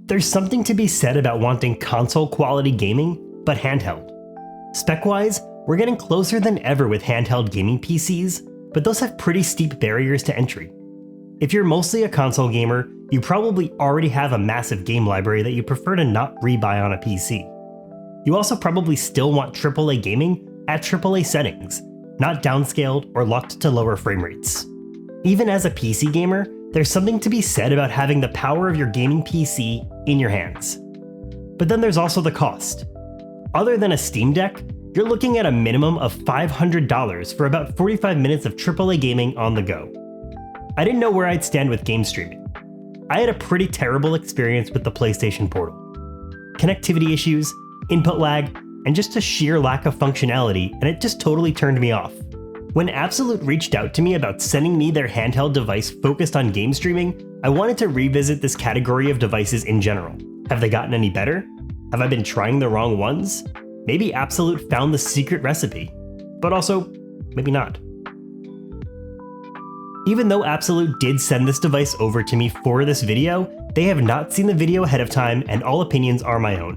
There's something to be said about wanting console-quality gaming, but handheld. Spec-wise, we're getting closer than ever with handheld gaming PCs, but those have pretty steep barriers to entry. If you're mostly a console gamer, you probably already have a massive game library that you prefer to not rebuy on a PC. You also probably still want AAA gaming at AAA settings, not downscaled or locked to lower frame rates. Even as a PC gamer, there's something to be said about having the power of your gaming PC in your hands. But then there's also the cost. Other than a Steam Deck, you're looking at a minimum of $500 for about 45 minutes of AAA gaming on the go. I didn't know where I'd stand with game streaming. I had a pretty terrible experience with the PlayStation Portal. Connectivity issues, input lag, and just a sheer lack of functionality, and it just totally turned me off. When abxylute reached out to me about sending me their handheld device focused on game streaming, I wanted to revisit this category of devices in general. Have they gotten any better? Have I been trying the wrong ones? Maybe abxylute found the secret recipe, but also, maybe not. Even though abxylute did send this device over to me for this video, they have not seen the video ahead of time and all opinions are my own.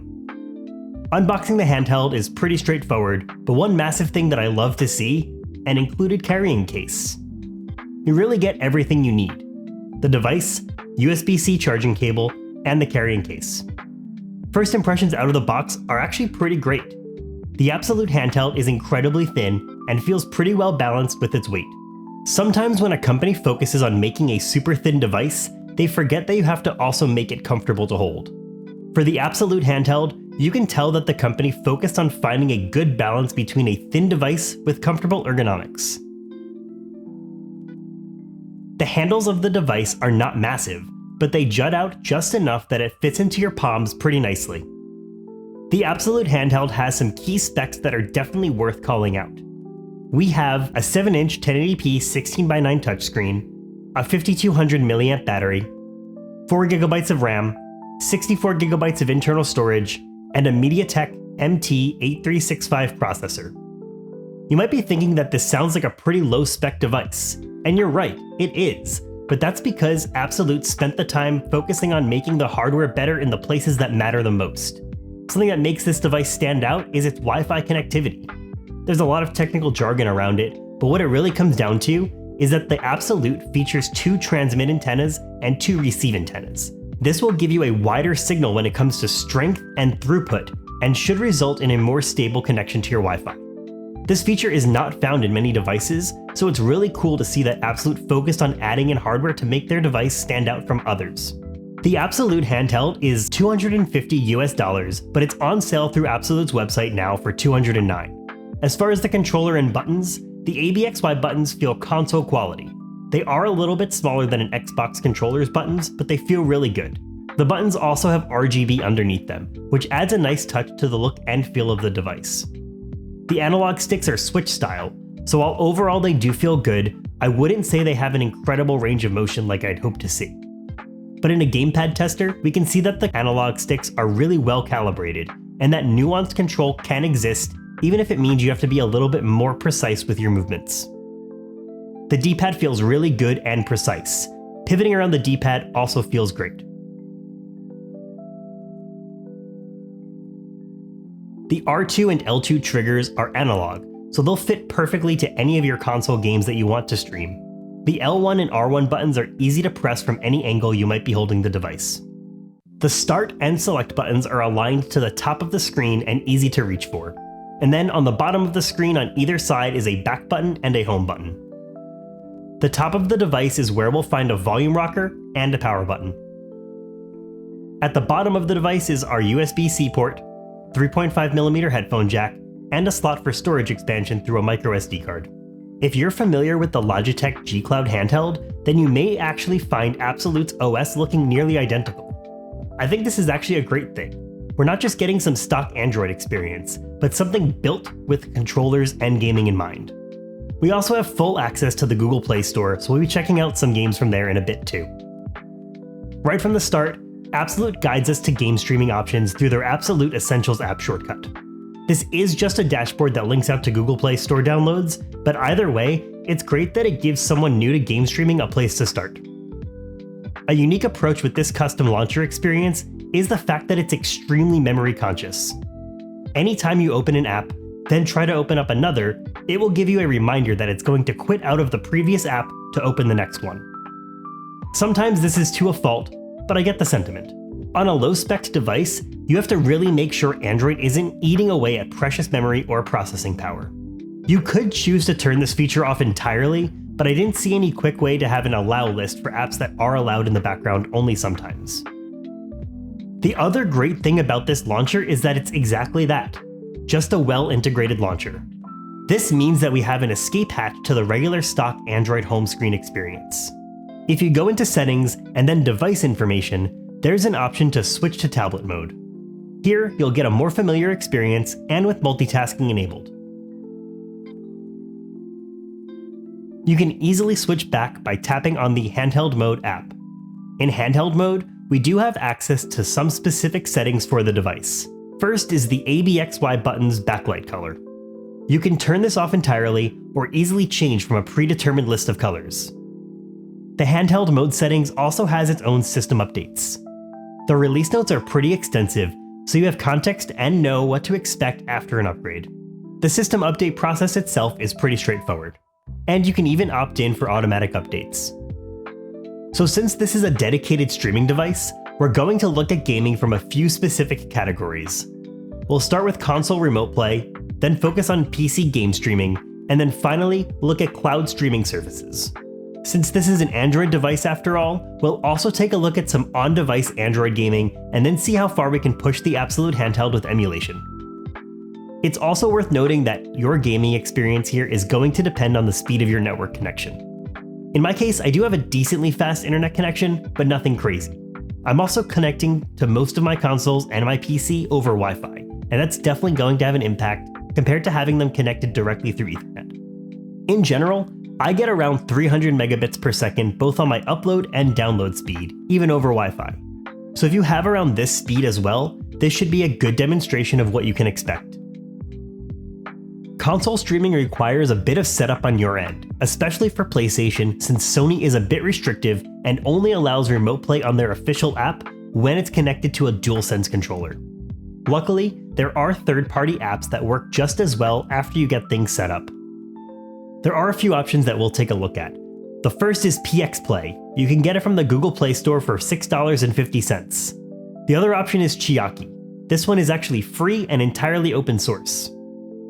Unboxing the handheld is pretty straightforward, but one massive thing that I love to see, an included carrying case. You really get everything you need: the device, USB-C charging cable, and the carrying case. First impressions out of the box are actually pretty great. The abxylute handheld is incredibly thin and feels pretty well balanced with its weight. Sometimes when a company focuses on making a super thin device, they forget that you have to also make it comfortable to hold. For the abxylute handheld, you can tell that the company focused on finding a good balance between a thin device with comfortable ergonomics. The handles of the device are not massive, but they jut out just enough that it fits into your palms pretty nicely. The abxylute handheld has some key specs that are definitely worth calling out. We have a 7-inch 1080p 16:9 touchscreen, a 5200 mAh battery, 4GB of RAM, 64GB of internal storage, and a MediaTek MT8365 processor. You might be thinking that this sounds like a pretty low-spec device, and you're right, it is, but that's because abxylute spent the time focusing on making the hardware better in the places that matter the most. Something that makes this device stand out is its Wi-Fi connectivity. There's a lot of technical jargon around it, but what it really comes down to is that the abxylute features 2 transmit antennas and 2 receive antennas. This will give you a wider signal when it comes to strength and throughput, and should result in a more stable connection to your Wi-Fi. This feature is not found in many devices, so it's really cool to see that abxylute focused on adding in hardware to make their device stand out from others. The abxylute handheld is $250 US, but it's on sale through abxylute's website now for $209. As far as the controller and buttons, the ABXY buttons feel console quality. They are a little bit smaller than an Xbox controller's buttons, but they feel really good. The buttons also have RGB underneath them, which adds a nice touch to the look and feel of the device. The analog sticks are Switch style, so while overall they do feel good, I wouldn't say they have an incredible range of motion like I'd hope to see. But in a gamepad tester, we can see that the analog sticks are really well calibrated, and that nuanced control can exist even if it means you have to be a little bit more precise with your movements. The D-pad feels really good and precise. Pivoting around the D-pad also feels great. The R2 and L2 triggers are analog, so they'll fit perfectly to any of your console games that you want to stream. The L1 and R1 buttons are easy to press from any angle you might be holding the device. The start and select buttons are aligned to the top of the screen and easy to reach for. And then on the bottom of the screen on either side is a back button and a home button. The top of the device is where we'll find a volume rocker and a power button. At the bottom of the device is our USB-C port, 3.5mm headphone jack, and a slot for storage expansion through a microSD card. If you're familiar with the Logitech G Cloud handheld, then you may actually find abxylute's OS looking nearly identical. I think this is actually a great thing. We're not just getting some stock Android experience, but something built with controllers and gaming in mind. We also have full access to the Google Play Store, so we'll be checking out some games from there in a bit too. Right from the start, abxylute guides us to game streaming options through their abxylute Essentials app shortcut. This is just a dashboard that links out to Google Play Store downloads, but either way, it's great that it gives someone new to game streaming a place to start. A unique approach with this custom launcher experience is the fact that it's extremely memory conscious. Anytime you open an app, then try to open up another, it will give you a reminder that it's going to quit out of the previous app to open the next one. Sometimes this is to a fault, but I get the sentiment. On a low-spec device, you have to really make sure Android isn't eating away at precious memory or processing power. You could choose to turn this feature off entirely, but I didn't see any quick way to have an allow list for apps that are allowed in the background only sometimes. The other great thing about this launcher is that it's exactly that, just a well-integrated launcher. This means that we have an escape hatch to the regular stock Android home screen experience. If you go into Settings and then Device Information, there's an option to switch to tablet mode. Here, you'll get a more familiar experience and with multitasking enabled. You can easily switch back by tapping on the Handheld Mode app. In Handheld Mode, we do have access to some specific settings for the device. First is the ABXY button's backlight color. You can turn this off entirely or easily change from a predetermined list of colors. The Handheld Mode settings also has its own system updates. The release notes are pretty extensive, so you have context and know what to expect after an upgrade. The system update process itself is pretty straightforward, and you can even opt in for automatic updates. So since this is a dedicated streaming device, we're going to look at gaming from a few specific categories. We'll start with console remote play, then focus on PC game streaming, and then finally look at cloud streaming services. Since this is an Android device after all, we'll also take a look at some on-device Android gaming and then see how far we can push the Absolute handheld with emulation. It's also worth noting that your gaming experience here is going to depend on the speed of your network connection. In my case, I do have a decently fast internet connection, but nothing crazy. I'm also connecting to most of my consoles and my PC over Wi-Fi, and that's definitely going to have an impact compared to having them connected directly through Ethernet. In general, I get around 300 megabits per second both on my upload and download speed, even over Wi-Fi. So if you have around this speed as well, this should be a good demonstration of what you can expect. Console streaming requires a bit of setup on your end, especially for PlayStation since Sony is a bit restrictive and only allows remote play on their official app when it's connected to a DualSense controller. Luckily, there are third-party apps that work just as well after you get things set up. There are a few options that we'll take a look at. The first is PX Play. You can get it from the Google Play Store for $6.50. The other option is Chiaki. This one is actually free and entirely open source.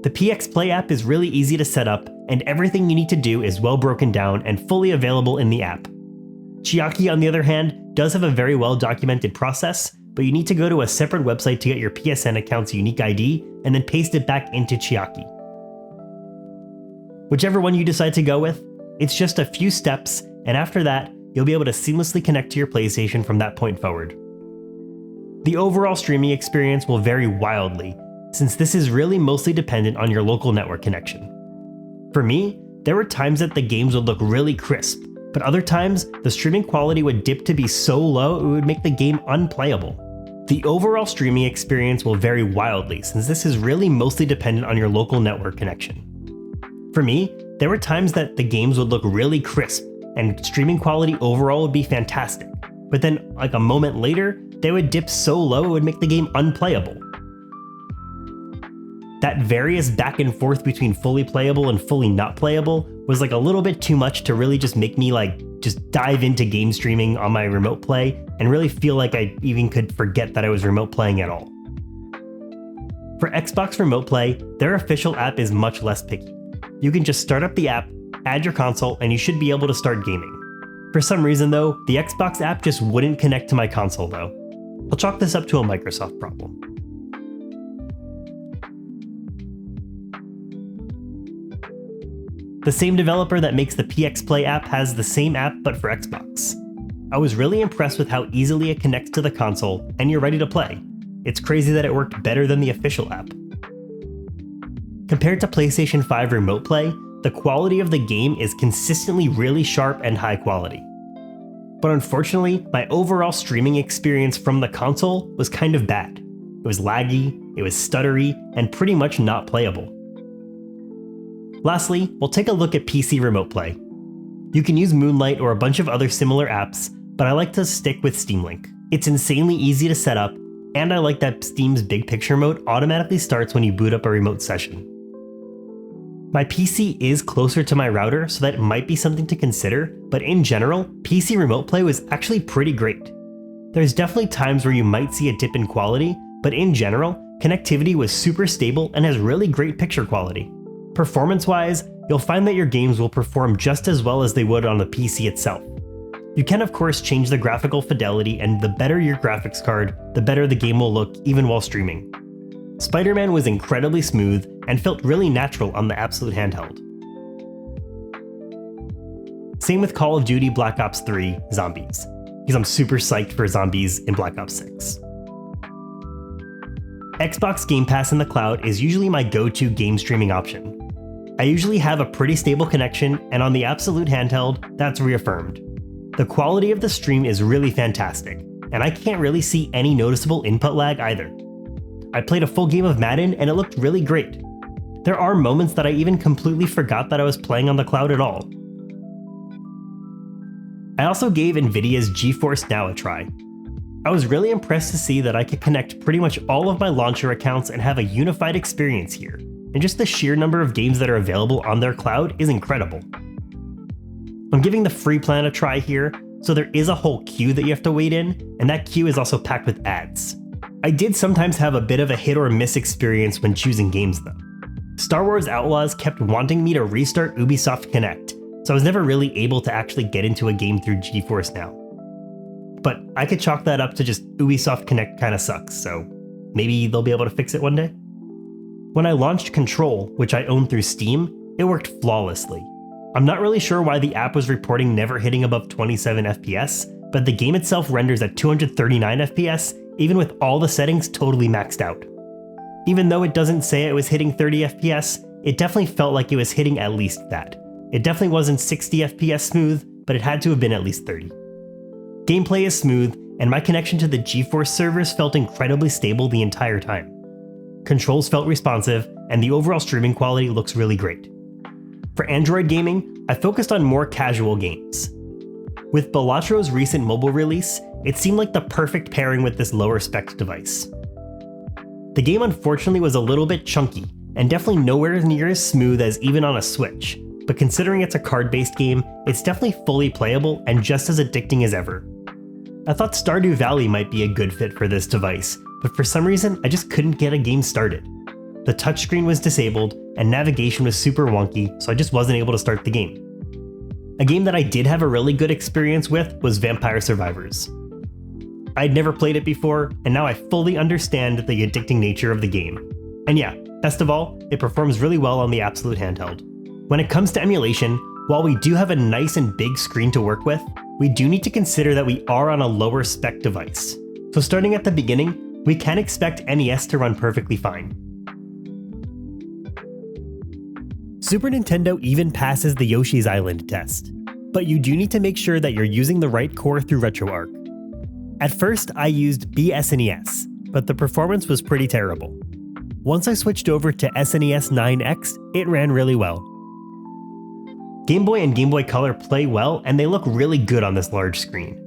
The PX Play app is really easy to set up, and everything you need to do is well broken down and fully available in the app. Chiaki, on the other hand, does have a very well documented process, but you need to go to a separate website to get your PSN account's unique ID and then paste it back into Chiaki. Whichever one you decide to go with, it's just a few steps, and after that, you'll be able to seamlessly connect to your PlayStation from that point forward. The overall streaming experience will vary wildly, since this is really mostly dependent on your local network connection. For me, there were times that the games would look really crisp, but other times, the streaming quality would dip to be so low it would make the game unplayable. The overall streaming experience will vary wildly, since this is really mostly dependent on your local network connection. For me, there were times that the games would look really crisp, and streaming quality overall would be fantastic, but then like a moment later, they would dip so low it would make the game unplayable. That various back and forth between fully playable and fully not playable was like a little bit too much to really just make me just dive into game streaming on my remote play and really feel like I even could forget that I was remote playing at all. For Xbox Remote Play, their official app is much less picky. You can just start up the app, add your console, and you should be able to start gaming. For some reason though, the Xbox app just wouldn't connect to my console though. I'll chalk this up to a Microsoft problem. The same developer that makes the PX Play app has the same app but for Xbox. I was really impressed with how easily it connects to the console and you're ready to play. It's crazy that it worked better than the official app. Compared to PlayStation 5 Remote Play, the quality of the game is consistently really sharp and high quality. But unfortunately, my overall streaming experience from the console was kind of bad. It was laggy, it was stuttery, and pretty much not playable. Lastly, we'll take a look at PC Remote Play. You can use Moonlight or a bunch of other similar apps, but I like to stick with Steam Link. It's insanely easy to set up, and I like that Steam's big picture mode automatically starts when you boot up a remote session. My PC is closer to my router, so that might be something to consider, but in general, PC remote play was actually pretty great. There's definitely times where you might see a dip in quality, but in general, connectivity was super stable and has really great picture quality. Performance-wise, you'll find that your games will perform just as well as they would on the PC itself. You can of course change the graphical fidelity, and the better your graphics card, the better the game will look even while streaming. Spider-Man was incredibly smooth and felt really natural on the Absolute handheld. Same with Call of Duty Black Ops 3 Zombies, because I'm super psyched for zombies in Black Ops 6. Xbox Game Pass in the cloud is usually my go-to game streaming option. I usually have a pretty stable connection, and on the Absolute handheld, that's reaffirmed. The quality of the stream is really fantastic, and I can't really see any noticeable input lag either. I played a full game of Madden and it looked really great. There are moments that I even completely forgot that I was playing on the cloud at all. I also gave NVIDIA's GeForce Now a try. I was really impressed to see that I could connect pretty much all of my launcher accounts and have a unified experience here, and just the sheer number of games that are available on their cloud is incredible. I'm giving the free plan a try here, so there is a whole queue that you have to wait in, and that queue is also packed with ads. I did sometimes have a bit of a hit or miss experience when choosing games though. Star Wars Outlaws kept wanting me to restart Ubisoft Connect, so I was never really able to actually get into a game through GeForce Now. But I could chalk that up to just Ubisoft Connect kinda sucks, so maybe they'll be able to fix it one day. When I launched Control, which I own through Steam, it worked flawlessly. I'm not really sure why the app was reporting never hitting above 27 FPS, but the game itself renders at 239 FPS, even with all the settings totally maxed out. Even though it doesn't say it was hitting 30 FPS, it definitely felt like it was hitting at least that. It definitely wasn't 60 FPS smooth, but it had to have been at least 30. Gameplay is smooth, and my connection to the GeForce servers felt incredibly stable the entire time. Controls felt responsive, and the overall streaming quality looks really great. For Android gaming, I focused on more casual games. With Balattro's recent mobile release, it seemed like the perfect pairing with this lower spec device. The game unfortunately was a little bit chunky, and definitely nowhere near as smooth as even on a Switch, but considering it's a card-based game, it's definitely fully playable and just as addicting as ever. I thought Stardew Valley might be a good fit for this device, but for some reason I just couldn't get a game started. The touchscreen was disabled, and navigation was super wonky, so I just wasn't able to start the game. A game that I did have a really good experience with was Vampire Survivors. I'd never played it before, and now I fully understand the addicting nature of the game. And yeah, best of all, it performs really well on the Absolute handheld. When it comes to emulation, while we do have a nice and big screen to work with, we do need to consider that we are on a lower spec device. So starting at the beginning, we can expect NES to run perfectly fine. Super Nintendo even passes the Yoshi's Island test, but you do need to make sure that you're using the right core through RetroArch. At first, I used BSNES, but the performance was pretty terrible. Once I switched over to SNES 9X, it ran really well. Game Boy and Game Boy Color play well, and they look really good on this large screen.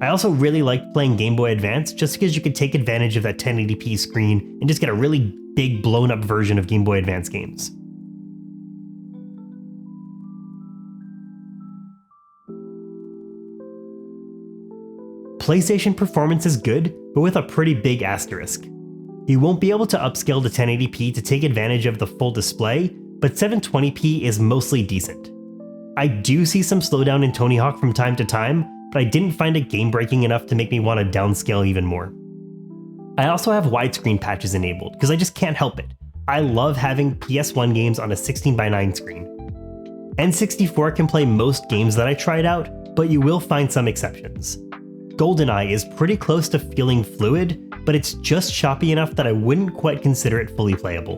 I also really liked playing Game Boy Advance just because you could take advantage of that 1080p screen and just get a really big blown up version of Game Boy Advance games. PlayStation performance is good, but with a pretty big asterisk. You won't be able to upscale to 1080p to take advantage of the full display, but 720p is mostly decent. I do see some slowdown in Tony Hawk from time to time, but I didn't find it game-breaking enough to make me want to downscale even more. I also have widescreen patches enabled, because I just can't help it. I love having PS1 games on a 16:9 screen. N64 can play most games that I tried out, but you will find some exceptions. GoldenEye is pretty close to feeling fluid, but it's just choppy enough that I wouldn't quite consider it fully playable.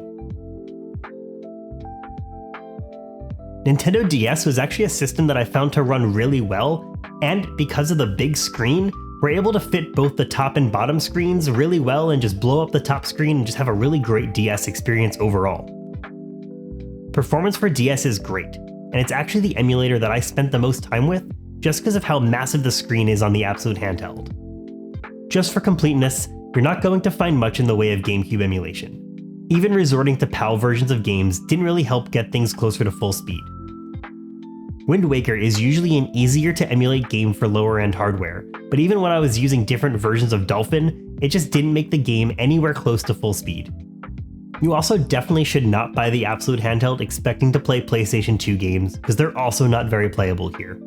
Nintendo DS was actually a system that I found to run really well, and because of the big screen, we're able to fit both the top and bottom screens really well and just blow up the top screen and just have a really great DS experience overall. Performance for DS is great, and it's actually the emulator that I spent the most time with, just because of how massive the screen is on the Absolute handheld. Just for completeness, you're not going to find much in the way of GameCube emulation. Even resorting to PAL versions of games didn't really help get things closer to full speed. Wind Waker is usually an easier to emulate game for lower end hardware, but even when I was using different versions of Dolphin, it just didn't make the game anywhere close to full speed. You also definitely should not buy the Absolute handheld expecting to play PlayStation 2 games, because they're also not very playable here.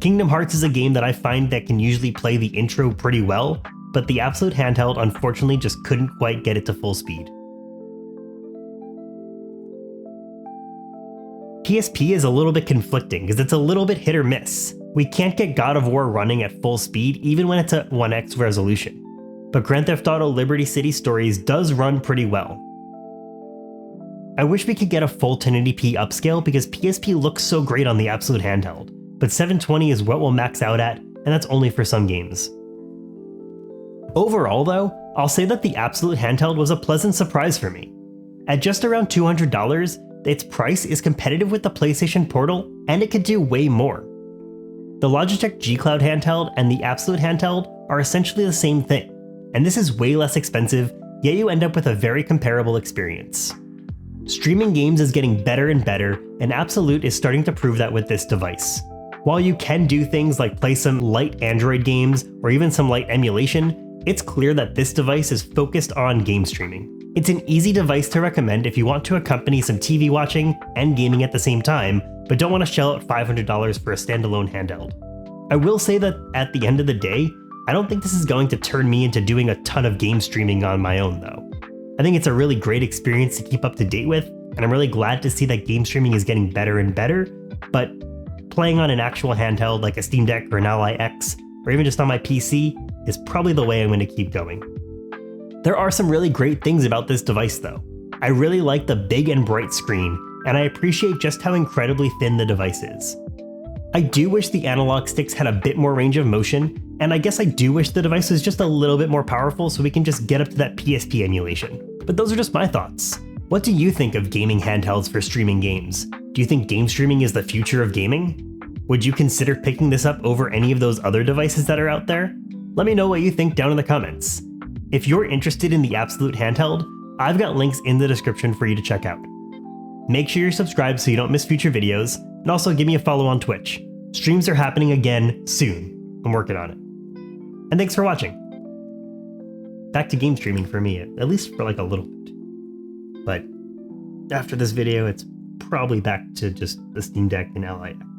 Kingdom Hearts is a game that I find that can usually play the intro pretty well, but the Absolute handheld unfortunately just couldn't quite get it to full speed. PSP is a little bit conflicting because it's a little bit hit or miss. We can't get God of War running at full speed even when it's at 1x resolution. But Grand Theft Auto Liberty City Stories does run pretty well. I wish we could get a full 1080p upscale because PSP looks so great on the Absolute handheld, but 720 is what we'll max out at, and that's only for some games. Overall though, I'll say that the Absolute handheld was a pleasant surprise for me. At just around $200, its price is competitive with the PlayStation Portal, and it could do way more. The Logitech G Cloud handheld and the Absolute handheld are essentially the same thing, and this is way less expensive, yet you end up with a very comparable experience. Streaming games is getting better and better, and Absolute is starting to prove that with this device. While you can do things like play some light Android games or even some light emulation, it's clear that this device is focused on game streaming. It's an easy device to recommend if you want to accompany some TV watching and gaming at the same time, but don't want to shell out $500 for a standalone handheld. I will say that at the end of the day, I don't think this is going to turn me into doing a ton of game streaming on my own though. I think it's a really great experience to keep up to date with, and I'm really glad to see that game streaming is getting better and better, but playing on an actual handheld like a Steam Deck or an Ally X, or even just on my PC, is probably the way I'm going to keep going. There are some really great things about this device though. I really like the big and bright screen, and I appreciate just how incredibly thin the device is. I do wish the analog sticks had a bit more range of motion, and I guess I do wish the device was just a little bit more powerful so we can just get up to that PSP emulation. But those are just my thoughts. What do you think of gaming handhelds for streaming games? Do you think game streaming is the future of gaming? Would you consider picking this up over any of those other devices that are out there? Let me know what you think down in the comments. If you're interested in the Absolute handheld, I've got links in the description for you to check out. Make sure you're subscribed so you don't miss future videos, and also give me a follow on Twitch. Streams are happening again soon. I'm working on it. And thanks for watching. Back to game streaming for me, at least for like a little bit. But after this video, it's probably back to just the Steam Deck and Ally X.